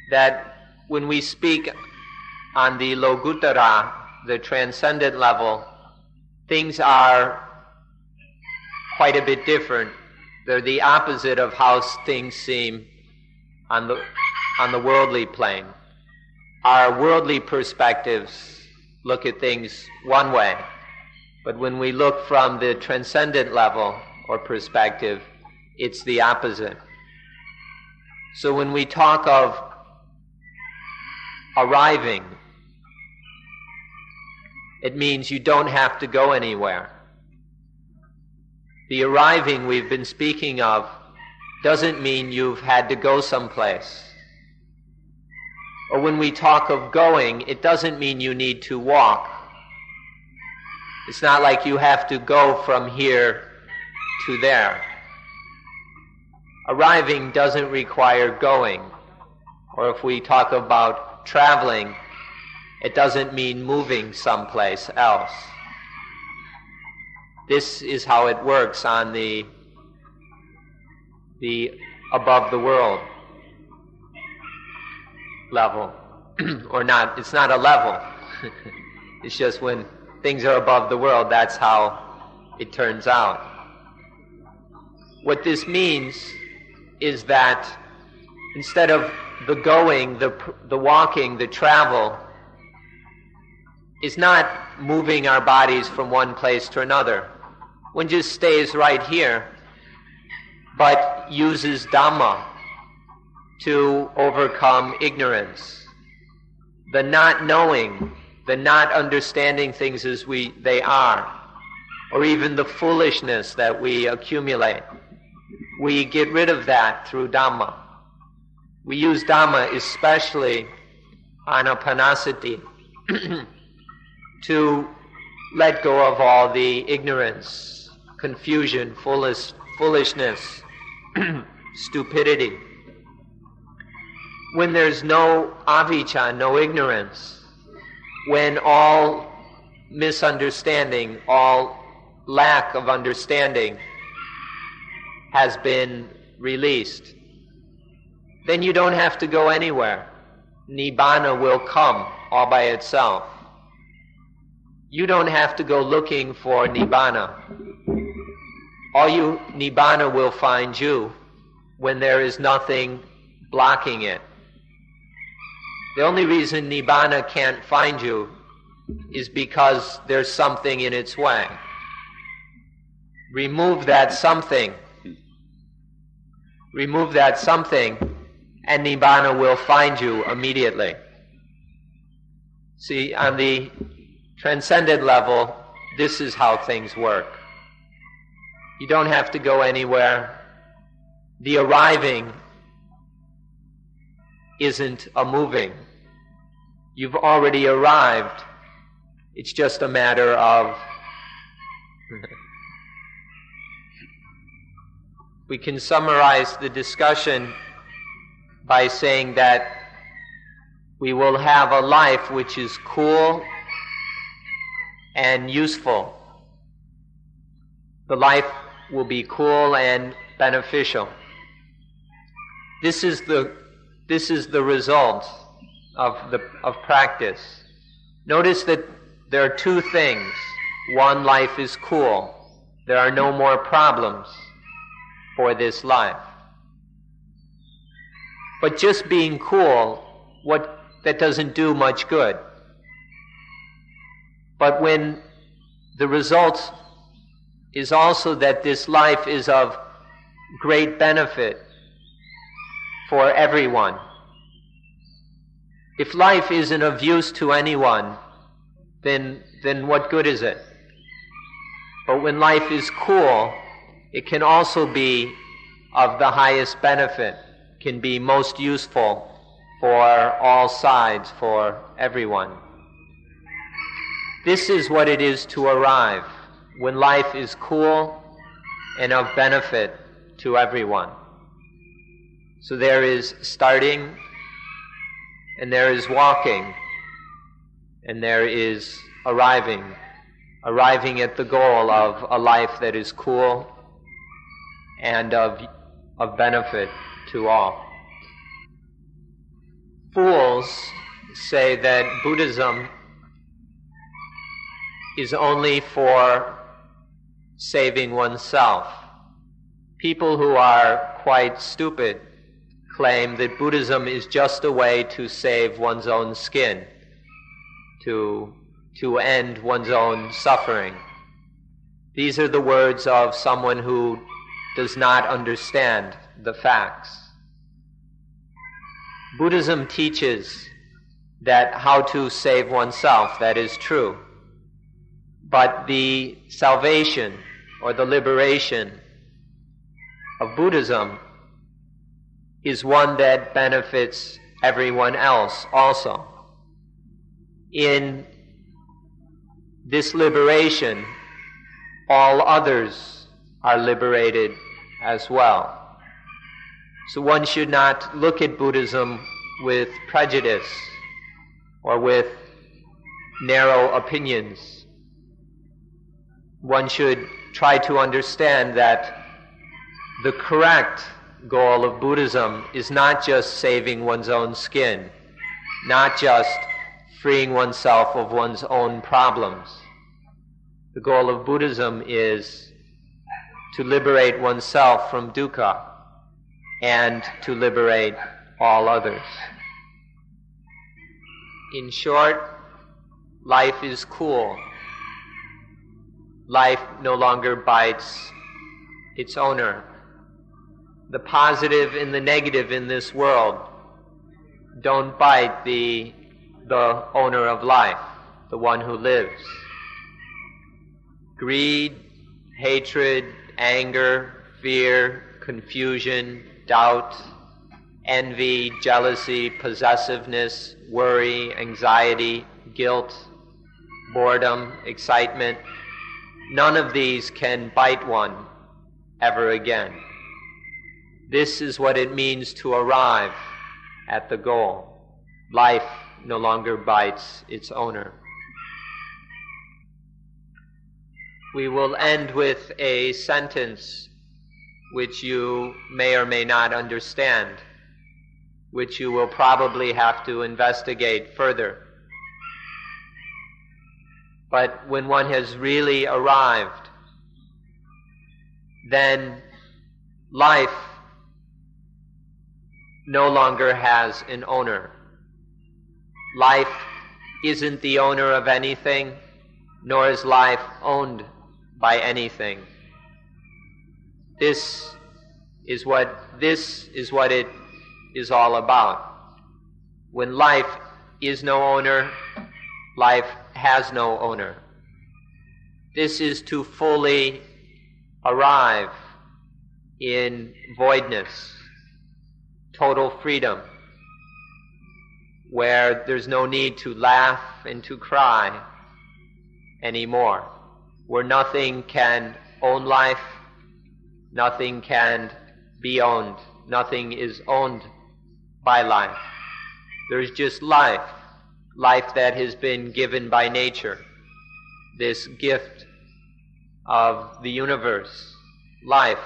that when we speak on the Loguttara, the transcendent level, things are quite a bit different. They're the opposite of how things seem on the worldly plane. Our worldly perspectives look at things one way, but when we look from the transcendent level or perspective, it's the opposite. So when we talk of arriving, it means you don't have to go anywhere. The arriving we've been speaking of doesn't mean you've had to go someplace. Or when we talk of going, it doesn't mean you need to walk. It's not like you have to go from here to there. Arriving doesn't require going. Or if we talk about traveling, it doesn't mean moving someplace else. This is how it works on the above the world level. Or not, it's not a level. It's just when things are above the world, that's how it turns out. What this means is that instead of the going, the walking, the travel, is not moving our bodies from one place to another. One just stays right here, but uses Dhamma to overcome ignorance. The not knowing, the not understanding things as they are, or even the foolishness that we accumulate. We get rid of that through Dhamma. We use Dhamma, especially Anapanasati, to let go of all the ignorance, confusion, foolishness, stupidity. When there's no avijja, no ignorance, when all misunderstanding, all lack of understanding has been released, then you don't have to go anywhere. Nibbana will come all by itself. You don't have to go looking for Nibbana. Nibbana will find you when there is nothing blocking it. The only reason Nibbana can't find you is because there's something in its way. Remove that something. Remove that something, and Nibbana will find you immediately. See, on the transcendent level, this is how things work. You don't have to go anywhere. The arriving isn't a moving. You've already arrived. It's just a matter of we can summarize the discussion by saying that we will have a life which is cool and useful. The life will be cool and beneficial. This is the result of practice. Notice that there are two things. One, life is cool. There are no more problems for this life. But just being cool, that doesn't do much good. But when the result is also that this life is of great benefit for everyone. If life isn't of use to anyone, then what good is it? But when life is cool, it can also be of the highest benefit, can be most useful for all sides, for everyone. This is what it is to arrive, when life is cool and of benefit to everyone. So there is starting, and there is walking, and there is arriving at the goal of a life that is cool and of benefit to all. Fools say that Buddhism is only for saving oneself. People who are quite stupid claim that Buddhism is just a way to save one's own skin, to end one's own suffering. These are the words of someone who does not understand the facts. Buddhism teaches that how to save oneself, that is true. But the salvation or the liberation of Buddhism is one that benefits everyone else also. In this liberation, all others are liberated as well. So one should not look at Buddhism with prejudice or with narrow opinions. One should try to understand that the correct goal of Buddhism is not just saving one's own skin, not just freeing oneself of one's own problems. The goal of Buddhism is to liberate oneself from dukkha and to liberate all others. In short, life is cool. Life no longer bites its owner. The positive and the negative in this world don't bite the owner of life, the one who lives. Greed, hatred, anger, fear, confusion, doubt, envy, jealousy, possessiveness, worry, anxiety, guilt, boredom, excitement, none of these can bite one ever again. This is what it means to arrive at the goal. Life no longer bites its owner. We will end with a sentence which you may or may not understand, which you will probably have to investigate further. But when one has really arrived, then life no longer has an owner. Life isn't the owner of anything, nor is life owned by anything. This is what it is all about. When life is no owner, life has no owner. This is to fully arrive in voidness, total freedom, where there's no need to laugh and to cry anymore, where nothing can own life, nothing can be owned, nothing is owned by life. There's just life, life that has been given by nature. this gift of the universe, life,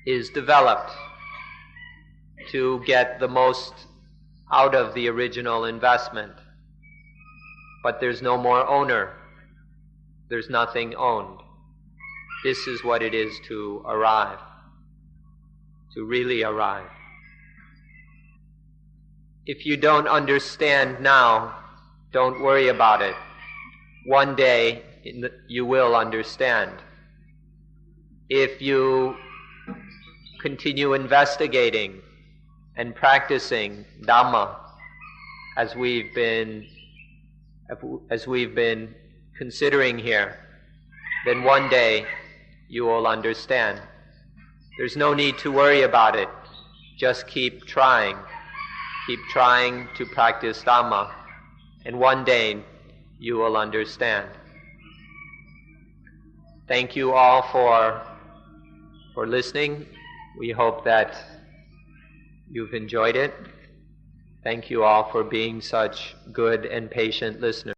is developed to get the most out of the original investment. But there's no more owner. There's nothing owned. This is what it is to arrive, to really arrive. If you don't understand now, don't worry about it. One day you will understand. If you continue investigating and practicing Dhamma as we've been considering here, then one day you will understand. There's no need to worry about it. Just keep trying. Keep trying to practice Dhamma, and one day you will understand. Thank you all for listening. We hope that you've enjoyed it. Thank you all for being such good and patient listeners.